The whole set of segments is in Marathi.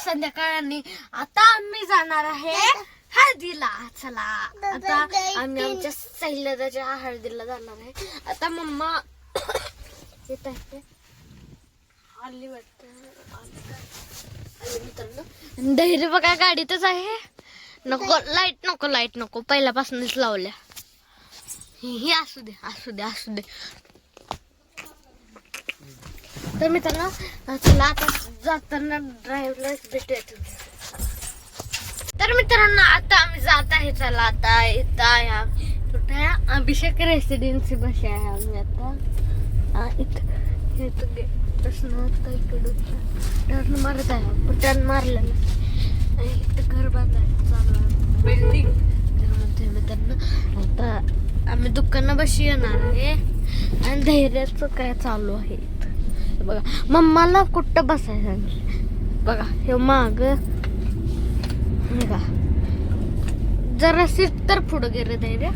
संध्याकाळ आणि आता आम्ही जाणार आहे हळदीला. चला आता आम्ही आमच्या सैलदाच्या हळदीला जाणार आहे. आता मम्मा येत आहे आली वाटत. मित्रांनो धैर्य बघा गाडीतच आहे. नको लाईट नको पहिल्यापासूनच लावल्या. ही असू दे असू दे असू दे. तर मित्रांनो चला आता जाताना ड्राईव्हला भेटूया. तर मित्रांनो आता आम्ही जात आहे. चला आता येता कुठे अभिषेक रेसिडेन्सी बस आहे. आम्ही आता इथं टर्न मारत आहे. टर्न मारलेलं इथं घर बांधायचं चालू आहे बिल्डिंग. त्यामध्ये मित्रांनो आता आम्ही दुकानापाशी येणार आहे आणि धैर्याचं काय चालू आहे बघा. मम्माला कुठं बसायचं बघा. हे माग बघा जरा सीट तर पुढं गेलं धैर्य.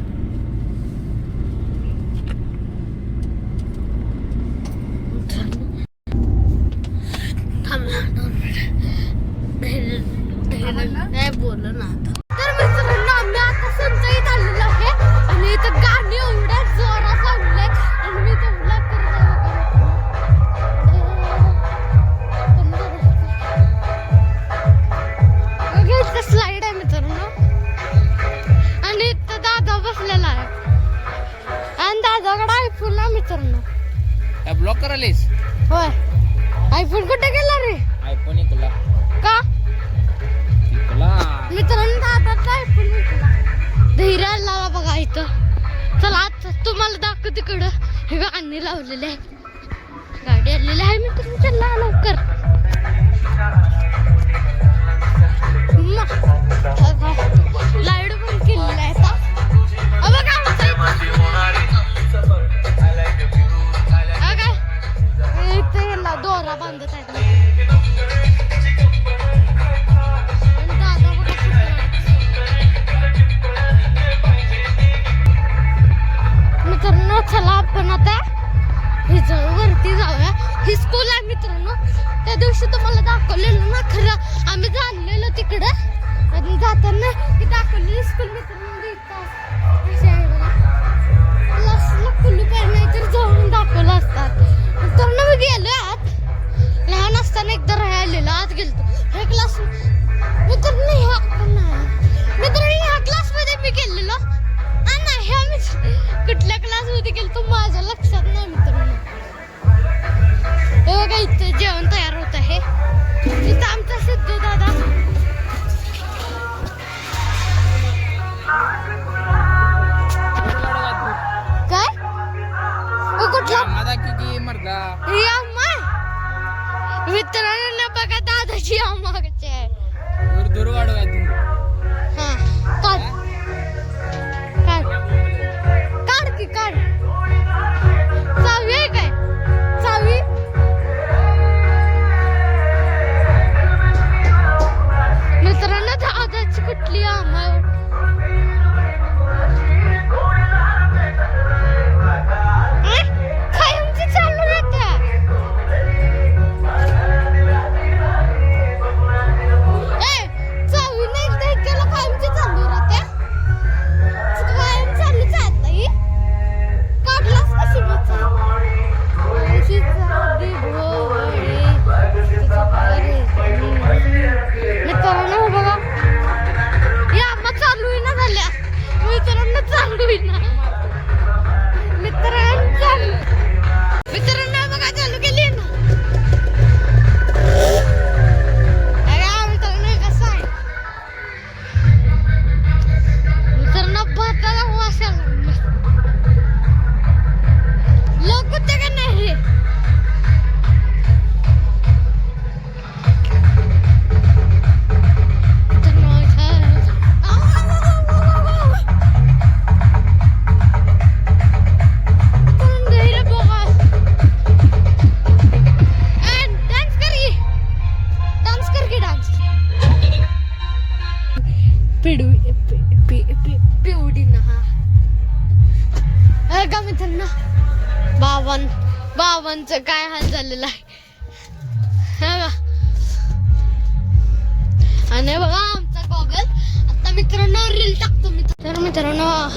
काय बोल ना आता. तर मित्रांनो आम्ही आता संचयित आलेलो आहे आणि इथं गाणी एवढ्या जोरात लावले आणि मी तो ब्लॉग करत स्लाइड आहे मित्रांनो. आणि इथं दादा बसलेला आहे आणि दादाकडे आयफोन आहे मित्रांनो. ब्लॉक करायलेस होय. आयफोन कुठे गेला रे? आयफोन इकला का मित्रांनो दादाचा आयफोन विकला. धैर्य लावा बघा इथं. चला आता तुम्हाला दाखव तिकडं हे गाणी लावलेले आहे. गाडी आलेली आहे मित्रांनो. चला लवकर. लाईट पण केलेला आहे इथे दोरा बांधत आहेत. मित्रांनो चला आपण आता वरती जाऊया. ही स्कूल आहे मित्रांनो. त्या दिवशी तुम्हाला दाखवलेलं ना खरं आम्ही जाणलेलो तिकडं आणि जाताना ती दाखवलेली स्कूल मित्रांनो. कुलूप आहे नाही तर जाऊन दाखवलं असतात. तर मी गेलो आत. लहान असताना एकदा राहिलेलो आत गेलतो. हे क्लास मित्रांनो ह्या क्लासमध्ये मी गेलेलो नाही. आम्ही कुठल्या क्लासमध्ये गेलो माझ्या लक्षात नाही मित्रांनो. हे बघा इथं जेवण तयार होत आहे. इथं आमचा सिद्धू दादा काय कुठला मित्रांनो बघा दादाची आम्हाचे आहे. हा काढ काढ काढ की काढ. चावी आहे काय? चावी मित्रांनो दादाची कुठली आम्हा कायमची चालू राहते. चावी नाही त्याला कायमची चालू राहते. कायम चालूच आहे आता ही. काढलास कशी मित्रांनो बघा या मग चालू ना झाल्या. मित्रांनो चालू ना मित्रांनो बघा चालू केली ना. मित्रांनो कसं आहे मित्रांनो भाताला वास लोक होते का नाही. पिवडी ना का मित्रांनो बाबांचं काय हाल झालेला आहे.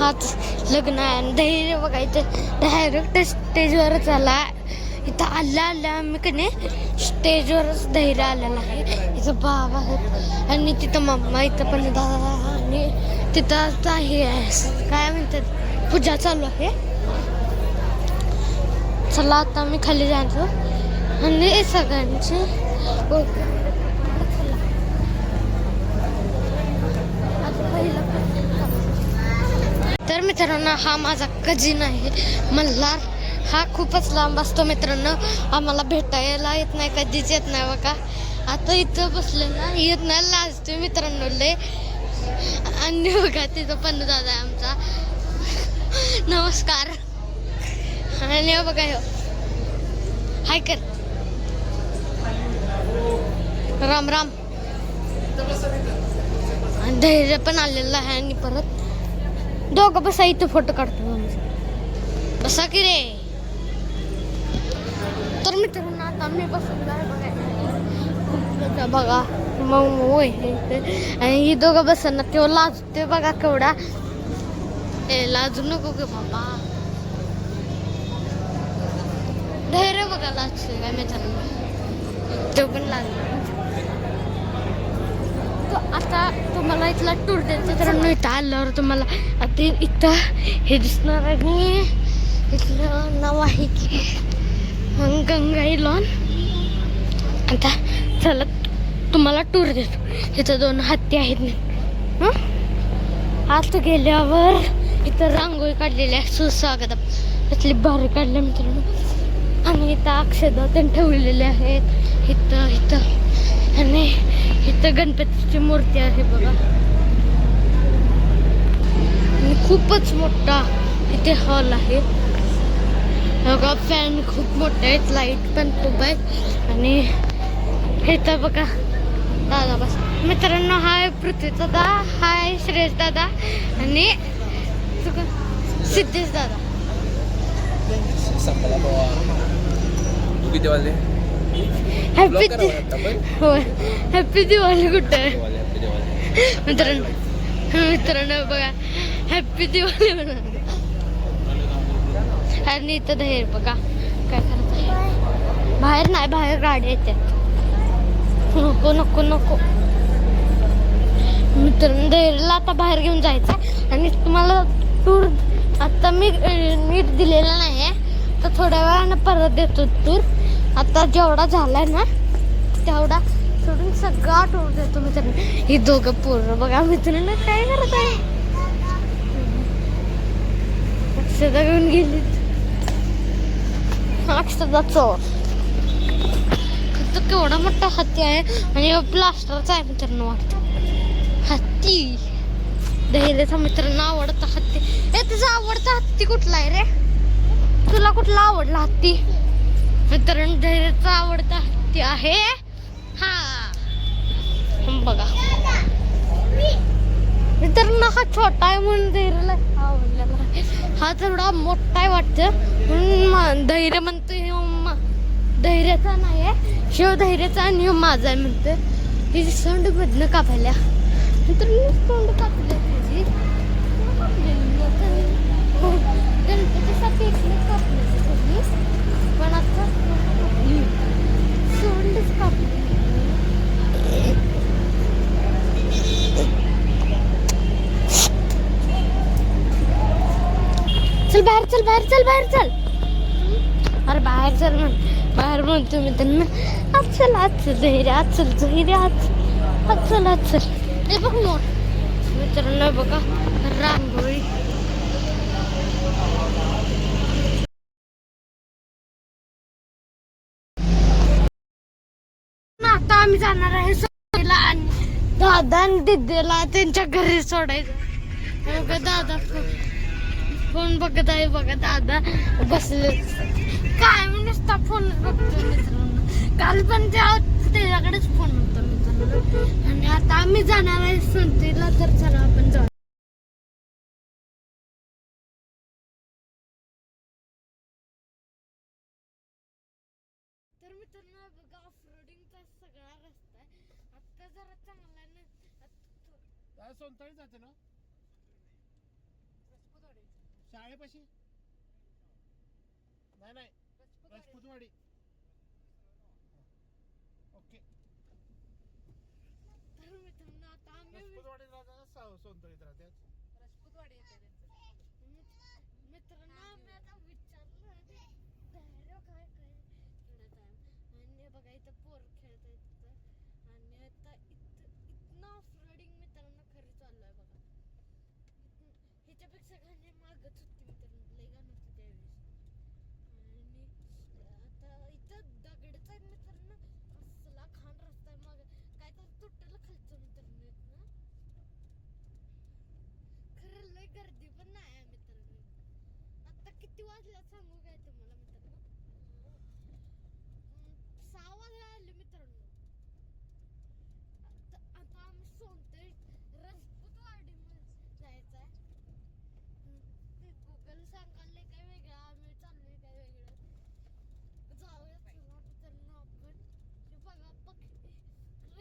आज लग्न आहे आणि धैर्य बघायचं डायरेक्ट स्टेजवरच आला. इथं आल्या आम्ही का नाही स्टेजवरच धैर्य आलेला आहे. इथं बाबा आहेत आणि तिथं मम्मा, इथं पण दादा आणि तिथं आता हे आहे काय म्हणतात पूजा चालू आहे. चला आता मी खाली जायचो आणि सगळ्यांची तर मित्रांनो हा माझा कझिन आहे मल्हार. हा खूपच लांब असतो मित्रांनो, आम्हाला भेटायला येत नाही, कधीच येत नाही बघा. आता इथं बसलेला येत नाही, लाजतोय मित्रांनो लय. आणि बघा तिथं पण दादा आहे आमचा, नमस्कार. आणि बघा हो हाय कर, राम राम. आणि धैर्य पण आलेला आहे आणि परत दोघं बसा इथं फोटो काढतो. बसा की रे. तर मित्रांनो आता मी बसलो आहे बघा मग आणि ही दोघं बसना तेव्हा लाजते बघा केवढा. लाजू नको गे बाबा. धैर्य बघा लाजते काय मित्रांनो, तो पण लागला. आता तुम्हाला इथला टूर द्यायचा तर इथं आल्यावर तुम्हाला आता इथं हे दिसणार आहे. इथलं नाव आहे की गंगाई लॉन. आता चला तुम्हाला टूर देतो. इथं 2 हत्ती आहेत. आत गेल्यावर इथं रांगोळी काढलेली आहे सुस्वागत, त्यातली भारी काढल्या मित्रांनो. आणि इथं अक्षदा त्यांनी ठेवलेले आहेत इथं आणि इथं गणपतीची मूर्ती आहे बघा. आणि खूपच मोठा इथे हॉल आहे बघा. फॅन खूप मोठे आहेत, लाईट पण खूप आहेत. आणि इथं बघा दादा बस मित्रांनो, हाय पृथ्वी दादा, हाय श्रेयस दादा आणि सिद्धेश दादा. हॅपी दिवाळी कुठं आहे मित्रांनो बघा, हॅपी दिवाळी म्हणा. आणि इथं धैर्य बघा काय करत आहे. बाहेर नाही, बाहेर गाडी येतात. नको नको नको मित्रांनो, धैर्यला आता बाहेर घेऊन जायचं. आणि तुम्हाला टूर आता मी नीट दिलेला नाही तर थोड्या वेळानं परत देतो टूर. आता जेवढा झालाय ना तेवढा सोडून सगळा टूर देतो मित्रांनो. ही दोघं पोरं बघा मित्रांनो काय करत आहे. अक्षदा घेऊन गेली, अक्षदा चोर. तिथं केवढा मोठा हत्ती आहे आणि प्लास्टरचा आहे मित्रांनो वाटतं. हत्ती धैर्याचा मित्रांनो आवडता हत्ती. तुझा आवडता हत्ती कुठला आहे रे? तुला कुठला आवडला हत्ती? मित्रांनो धैर्याचा आवडता हत्ती आहे हा बघा मित्रांनो. हा छोटा आहे म्हणून धैर्याला आवडलेला आहे. हा थोडा मोठा आहे वाटतं म्हणून धैर्य म्हणतो धैर्याचा नाही आहे, शिव धैर्याचा आणि ह्यो माझा आहे म्हणतो. तिची सोंड मधनं कापायला मित्रांनो, सोंड कापली त्याची गणपतीसाठी कापली पण आता सोंडच कापली. चल बाहेर, चल बाहेर, चल बाहेर, चल. अरे बाहेर चल बाहेर म्हणतो मी त्यांना. आज चल, आज चल धैर्य, आज चल धैर्य, आज चल, आज चल. हे बघ मोर मित्रांनो बघा रांगोळी. आता आम्ही जाणार आहे सोडायला आणि दादा आणि दिदीला त्यांच्या घरी सोडायचं. दादा फोन बघत आहे बघा. दादा बसले काय नुसता फोन बघतो मित्रांनो. काल पण त्याच्याकडेच फोन होता मित्रांनो. आणि आता आम्ही जाणार आहे संतीला, तर चला आपण जाऊ. तर मित्रांनो बघा ऑफरोडिंगचा सगळा रस्ता आहे. आता जरा चांगला ना सोनताळी जाते ना. शाळेपाशी नाही राजपूतवाडी. ओके तर मित्रांनो आता आम्ही राजपूतवाडीत राहतात सोनतळीत राहतात. राजपूतवाडी येते त्यांचं. मित्रांनो आम्ही आता विचारलं बाहेर काय काय खेळत आहे आणि बघा इथं पोर खेळत आहे तिथं आणि आता इथनं ऑफ रोडिंग मित्रांनो खरी चालू आहे बघा. ह्याच्यापेक्षा गाणे मागत होती मित्रांनो लई गाणं होती त्यावेळेस आणि आता इथं दगडच आहेत मित्रांनो असला खान रस्ता आहे मग काय तर तुटलं खालचं मित्रांनो इथनं खरं लय गर्दी पण नाही आहे मित्रांनो. आता किती वाजल्यात सांगू काय तुम्हाला मित्रांनो 6 वाजले आले मित्रांनो. आता आम्ही सोनतळी राजपूतवाडीमध्ये जायचं आहे. ते गुगल सांगायला काय वेगळं आम्ही चाललोय काय वेगळं. जाऊया चला मित्रांनो आपण. हे बघा पक्षी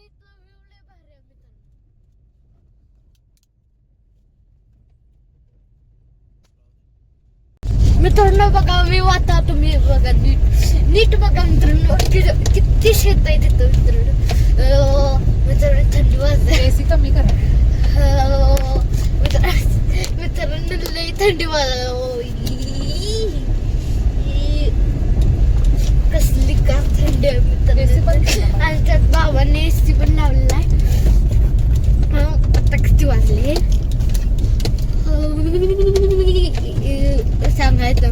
इथला व्ह्यू लय भारी आहे मित्रांनो. मित्रांनो बघा मी वाता तुम्ही बघा नीट बघा मित्रांनो किती शेत आहे तिथं मित्रांनो. मित्रांनो थंडी वाजते. एसी कमी करा. मित्रांनो लई थंडी कसली का थंडी आहे मित्रांनो. आणि त्यात बाबांनी एसी पण लावलेला आहे. आता किती वाजले सांगायचं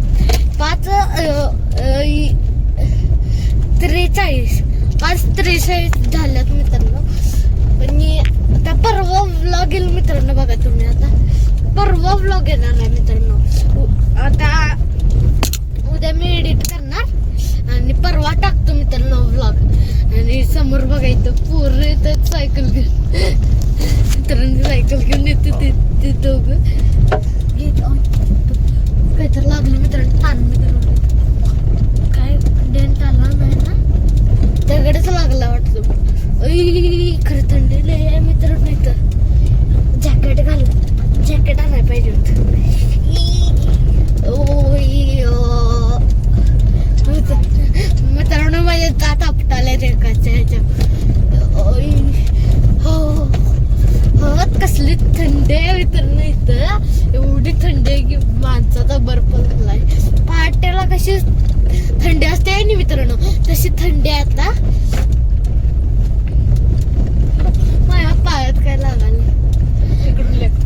5:43 झाल्यात मित्रांनो. आणि आता परवा व्लॉग येईल मित्रांनो. बघा तुम्ही आता परवा व्लॉग येणार आहे मित्रांनो. आता उद्या मी एडिट करणार आणि परवा टाकतो मित्रांनो व्लॉग. आणि समोर बघायचं पूर्ण येतात सायकल घेऊन मित्रांनो. सायकल घेऊन येते ते दोघं काहीतरी लागलं मित्रांनो. ताण मित्रांनो काय डेंट आला नाही ना दगडच लागला वाटतो. खरं थंडी लय आहे मित्रांनो. इथं जॅकेट आणायला पाहिजे होतं. मित्रांनो माझे दात आपटाले रेखाच्या ह्याच्या. कसली थंडी आहे मित्रांनो इथं. एवढी थंडी आहे की माणसाचा बर्फ लागलाय. पहाटेला कशी थंडी असते आहे ना मित्रांनो तशी थंडी आहे आता. माझ्या पायात काय लागाले. इकडून लेफ्ट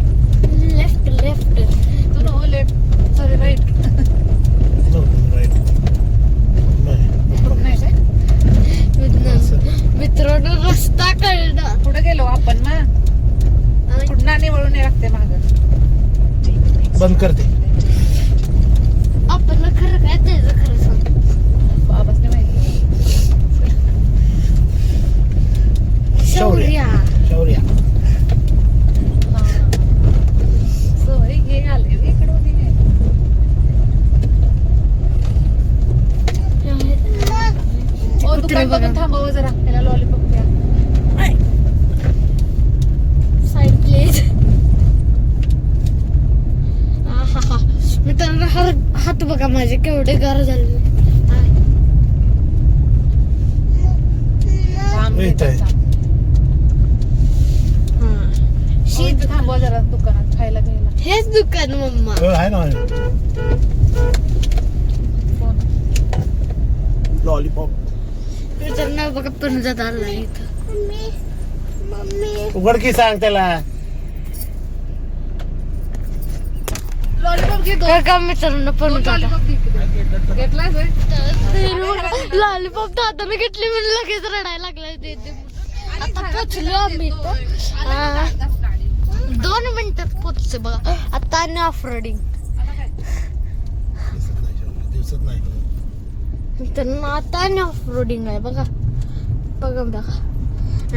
तू नो लेफ्ट सॉरी राईट. नाही काय मित्रांनो रस्ता कळला. पुढे गेलो आपण मग पुन्हा आणि वळून लागते माग. बंद करते. आपल्याला खरं काय द्यायचं खरं सांग. बाबाच नाही माहिती. शौर्या सॉरी हे आले इकडं होती नाही. ओ दुकान बघून थांबव जरा त्याला लॉलीपॉप द्या. Side please. मित्रांनो हात बघा माझे केवढे गार झाले. थांबवा जरा दुकानात खायला घ्यायला. हेच दुकान मम्मा आहे ना लॉलीपॉप. मित्रांनो बघा पंजाब आला इथं. उघड की सांग त्याला. लॉलीपॉप घे. बघा मित्रांनो पंजाब घेतलाय लॉलीपॉप दादाने घेतली म्हणून लगेच रडायला लागलाय. आता पोचलो आम्ही 2 मिनिटात पोचते बघा. आता आणि ऑफ रोडिंग दिसत नाही. मित्रांनो आता आणि ऑफ रोडिंग आहे बघा बघा.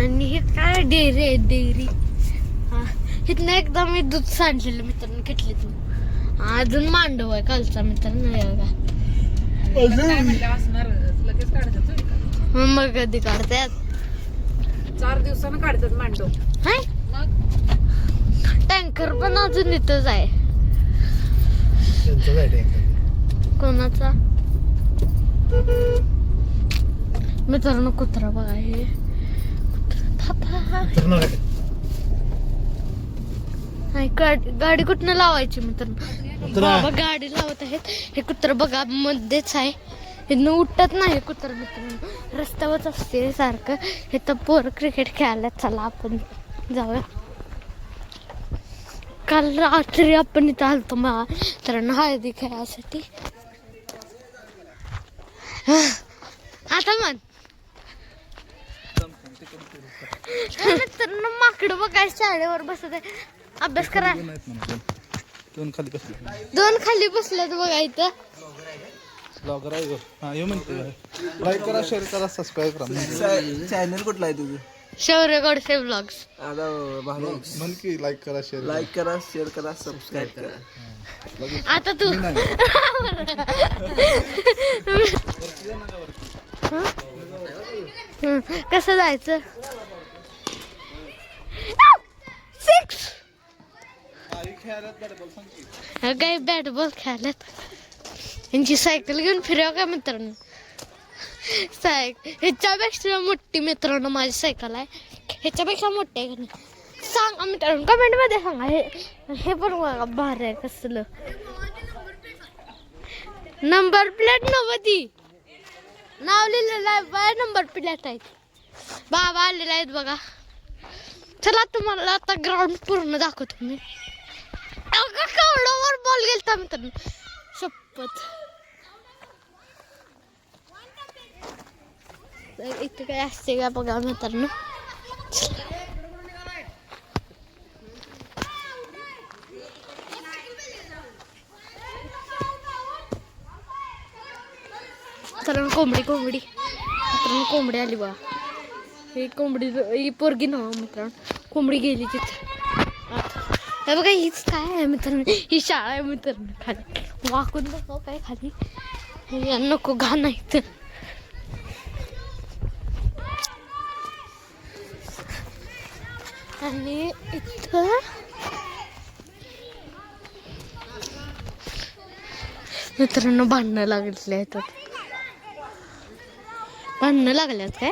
आणि हे काय डेअरी आहे डेअरी. इथनं एकदा मी दूध सांडलेलं मित्रांनो किटलीतून. अजून मांडव आहे कालचा मित्रांनो. लगेच काढतात. मग कधी काढतात 4 दिवसानं काढतात मांडव. टँकर पण अजून इथंच आहे. त्यांचं जायचं आहे. कोणाचा मित्रांनो कुत्रा बघा हे फिरणार आहे. हाय, गाडी कुठनं लावायची मित्रांनो कुत्रा. बाबा गाडी लावत आहेत. हे कुत्र बघा मध्येच आहे. इथनं उठत नाही कुत्र मित्रांनो, रस्त्यावरच असते सारखं. हे तर पोर क्रिकेट खेळायला, चला आपण जाऊया. काल रात्री आपण इथं आलतो मित्रांनो हळदी खेळायसाठी. आता मन मित्रांनो माकडं बघाय शाळेवर बसत आहे अभ्यास करा. दोन खाली बसल्यात बघा इथं. ब्लॉगर आहे हा येऊ म्हणते लाईक करा शेअर करा सबस्क्राईब करा. चॅनल कुठला आहे तुझं? शौर्य गोडसे ब्लॉग्स. आता म्हण की लाईक करा शेअर लाईक करा, शेअर करा, सबस्क्राईब करा. आता तू कसं जायचं? 6 काही बॅट बॉल खेळायला. यांची सायकल घेऊन फिरावं का मित्रांनो? ह्याच्यापेक्षा मोठी मित्रांनो माझी सायकल आहे. ह्याच्यापेक्षा मोठी आहे का नाही सांगा मित्रांनो, कमेंट मध्ये सांगा. हे पण बघा भारी आहे कसलं. नंबर प्लेट नव्हती, नाव लिहिलेलं आहे बाय, नंबर प्लेट आहेत. बाबा आलेले आहेत बघा. चला तुम्हाला आता ग्राउंड पूर्ण दाखवतो मी. कवडावर बॉल गेलता मित्रांनो, शपथ. इथं काय असते का बघा मित्रांनो. मित्रांनो कोंबडी मित्रांनो कोंबडी आली बघा. ही कोंबडी ही पोरगी नव्ह मित्रांनो, कोंबडी गेली तिथं. हे बघा हीच काय आहे मित्रांनो, ही शाळा आहे मित्रांनो. खाली वाकून बघा काय खाली. नको घाण आहे इथं. आणि इथं मित्रांनो भांडणं लागले आहेत. भांडणं लागल्यात काय?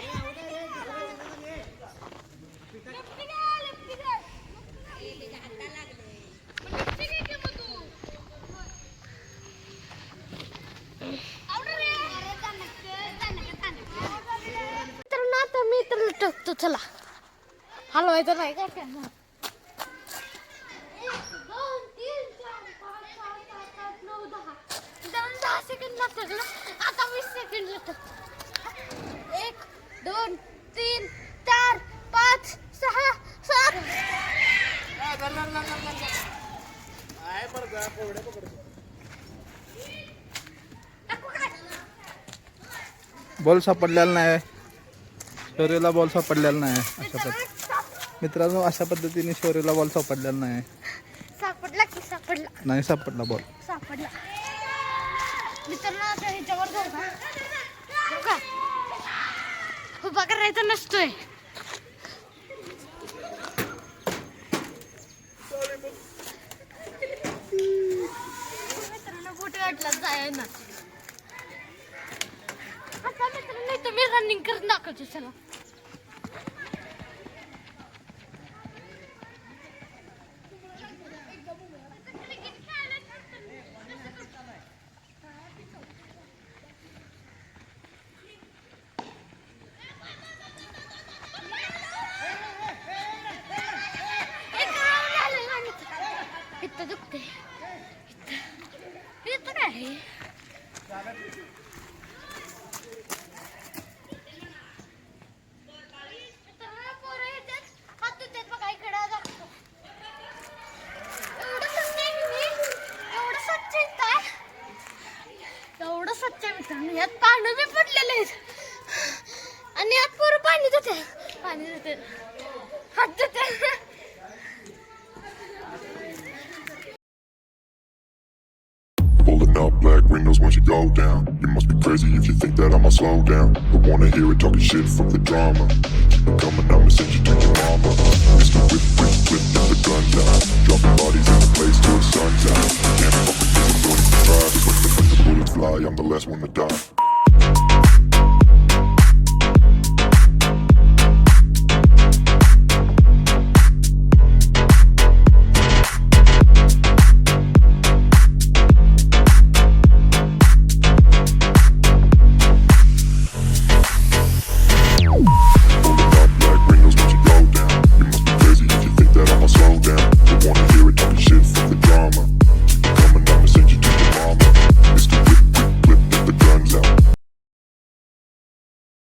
मित्रांनो आता मी तर टाकतो, चला हलवायचं नाही काय काय. 1 2 3 4 5 6 7 8 9 10 10 सेकंड लागतात ना. आता 20 सेकंड लागतात. 1 2 3 4 5 6 7. बॉल सापडलेला नाही, शौर्यला बॉल सापडलेला नाही. मित्रांनो अशा पद्धतीने शौर्यला बॉल सापडलेला नाही. सापडला की सापडला नाही सापडला बॉल. सापडला मित्रांनो. आता ह्याच्यावर जाऊ का? उभा करायचा नसतोय. मित्रांनो कुठे वाटला जाय ना. आता मित्रांनो इथं मी रनिंग करत दाखवतो, चला. इथं दुखते, इथं काय आहे? एवढं स्वच्छ आहे मित्रांनो. यात पाणी बी पडलेले आहेत आणि यात पोरं पाणी देते, हात देते. Pulling up black windows once you go down. You must be crazy if you think that I'ma slow down. Don't wanna hear it talking shit from the drama. Keep it coming, I'ma send you to your mama. Mr. Whip, whip, whip, get the gun down. Dropping bodies in the place till the sun's out. Can't fuck with this. fly, I'm the last one to die.